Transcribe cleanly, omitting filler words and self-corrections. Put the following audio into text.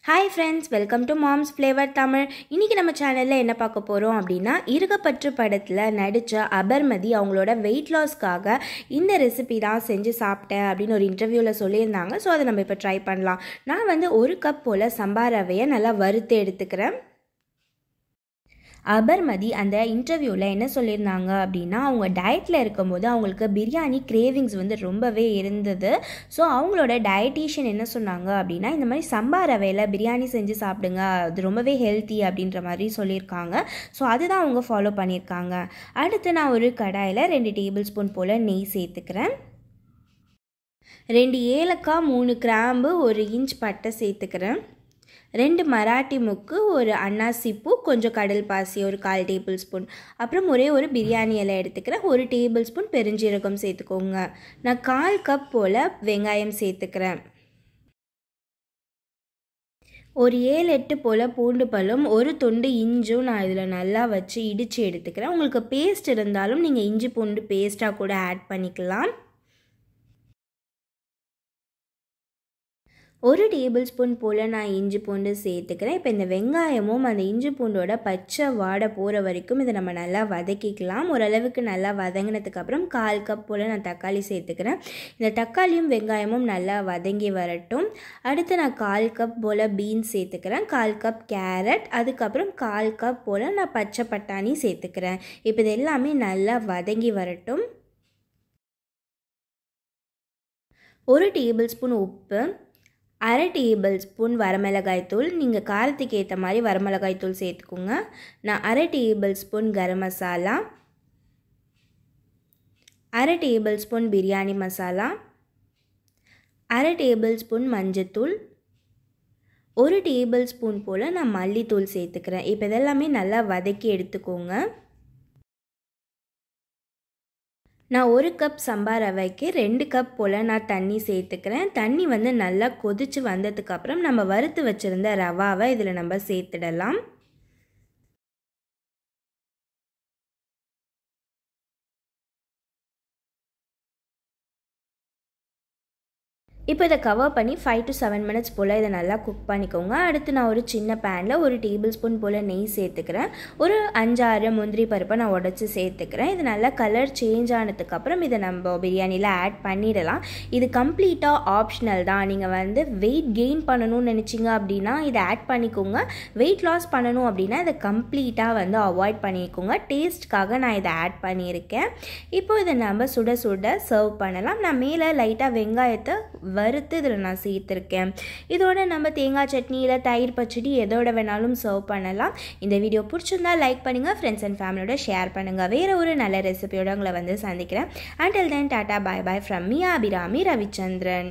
Hi friends, welcome to Mom's Flavor Tamil. இன்னைக்கு நம்ம சேனல்ல என்ன பார்க்க போறோம் அப்படினா இருகப்பற்று படத்துல நடிச்ச அபர்மதி அவங்களோட weight lossக்காக இந்த ரெசிபி தான் செஞ்சு சாப்பிட்டேன் அப்படினு ஒரு இன்டர்வியூல சொல்லியிருந்தாங்க. சோ அதை நம்ம இப்ப ட்ரை பண்ணலாம். நான் வந்து 1 கப் போல சம்பா ரவையை நல்லா வறுத்து எடுத்துக்கிறேன். அபர்மதி அந்த இன்டர்வியூவில் என்ன சொல்லியிருந்தாங்க அப்படின்னா அவங்க டயட்டில் இருக்கும்போது அவங்களுக்கு பிரியாணி கிரேவிங்ஸ் வந்து ரொம்பவே இருந்தது. ஸோ அவங்களோட டயட்டீஷியன் என்ன சொன்னாங்க அப்படின்னா இந்த மாதிரி சம்பா ரவையில் பிரியாணி செஞ்சு சாப்பிடுங்க, அது ரொம்பவே ஹெல்த்தி அப்படின்ற மாதிரி சொல்லியிருக்காங்க. ஸோ அதுதான் அவங்க ஃபாலோ பண்ணியிருக்காங்க. அடுத்து நான் ஒரு கடாயில் 2 டேபிள் ஸ்பூன் போல் நெய் சேர்த்துக்கிறேன். 2 ஏலக்காய், 3 கிராம்பு, 1 இன்ச் பட்டை சேர்த்துக்கிறேன். 2 மராட்டி முக்கு, ஒரு அன்னாசி பூ, கொஞ்சம் கடல் பாசி, ஒரு 1/4 டேபிள் ஸ்பூன், அப்புறம் ஒரே ஒரு பிரியாணி இலை எடுத்துக்கிறேன். 1 டேபிள் ஸ்பூன் பெருஞ்சீரகம் சேர்த்துக்கோங்க. நான் 1/4 கப் போல் வெங்காயம் சேர்த்துக்கிறேன். ஒரு 7-8 போல் பூண்டு பல்லும், ஒரு துண்டு இஞ்சும் நான் இதில் நல்லா வச்சு இடித்து எடுத்துக்கிறேன். உங்களுக்கு பேஸ்ட் இருந்தாலும் நீங்கள் இஞ்சி பூண்டு பேஸ்ட்டாக கூட ஆட் பண்ணிக்கலாம். 1 டேபிள் ஸ்பூன் போல் நான் இஞ்சி பூண்டு சேர்த்துக்கிறேன். இப்போ இந்த வெங்காயமும் அந்த இஞ்சி பூண்டோட பச்சை வாடை போகிற வரைக்கும் இதை நம்ம நல்லா வதக்கிக்கலாம். ஓரளவுக்கு நல்லா வதங்கினதுக்கப்புறம் 1/4 கப் போல் நான் தக்காளி சேர்த்துக்கிறேன். இந்த தக்காளியும் வெங்காயமும் நல்லா வதங்கி வரட்டும். அடுத்து நான் 1/4 கப் போல் பீன்ஸ் சேர்த்துக்கிறேன். 1/4 கப் கேரட், அதுக்கப்புறம் 1/4 கப் போல் நான் பச்சை பட்டாணி சேர்த்துக்கிறேன். இப்போ இது எல்லாமே நல்லா வதங்கி வரட்டும். 1 டேபிள் ஸ்பூன் உப்பு, 1/2 டேபிள் ஸ்பூன் வரமிளகாய் தூள், நீங்கள் காரத்துக்கு ஏற்ற மாதிரி வரமிளகாய் தூள் சேர்த்துக்கோங்க. நான் 1/2 tablespoon garam masala, 1/2 tablespoon biryani masala, 1/2 tablespoon மஞ்சத்தூள், 1 டேபிள் ஸ்பூன் போல் நான் மல்லித்தூள் சேர்த்துக்கிறேன். இப்போ இதெல்லாமே நல்லா வதக்கி எடுத்துக்கோங்க. நான் 1 கப் சம்பா ரவைக்கு 2 கப் போல் நான் தண்ணி சேர்த்துக்கிறேன். தண்ணி வந்து நல்லா கொதித்து வந்ததுக்கப்புறம் நம்ம வறுத்து வச்சுருந்த ரவாவை இதில் நம்ம சேர்த்துடலாம். இப்போ இதை கவர் பண்ணி 5 to 7 மினிட்ஸ் போல் இதை நல்லா குக் பண்ணிக்கோங்க. அடுத்து நான் ஒரு சின்ன பேனில் 1 டேபிள் ஸ்பூன் போல் நெய் சேர்த்துக்கிறேன். ஒரு 5-6 முந்திரி பருப்பை நான் உடச்சி சேர்த்துக்கிறேன். இது நல்லா கலர் சேஞ்ச் ஆனதுக்கப்புறம் இதை நம்ம பிரியாணியில் ஆட் பண்ணிடலாம். இது கம்ப்ளீட்டாக ஆப்ஷனல் தான். நீங்கள் வந்து வெயிட் கெயின் பண்ணணும்னு நினச்சிங்க அப்படின்னா இதை ஆட் பண்ணிக்கோங்க. வெயிட் லாஸ் பண்ணணும் அப்படின்னா இதை கம்ப்ளீட்டாக வந்து அவாய்ட் பண்ணிக்கோங்க. டேஸ்ட்காக நான் இதை ஆட் பண்ணியிருக்கேன். இப்போ இதை நம்ம சுட சுட சர்வ் பண்ணலாம். நான் மேலே லைட்டாக வெங்காயத்தை வறுத்து இதில் நான் சேர்த்துருக்கேன். இதோட நம்ம தேங்காய் சட்னி இல்லை தயிர் பச்சடி எதோட வேணாலும் சர்வ் பண்ணலாம். இந்த வீடியோ பிடிச்சிருந்தா லைக் பண்ணுங்கள், ஃப்ரெண்ட்ஸ் அண்ட் ஃபேமிலியோட ஷேர் பண்ணுங்கள். வேறு ஒரு நல்ல ரெசிபியோட உங்களை வந்து சந்திக்கிறேன். Until then, tata, bye bye from me, Abhirami Ravichandran.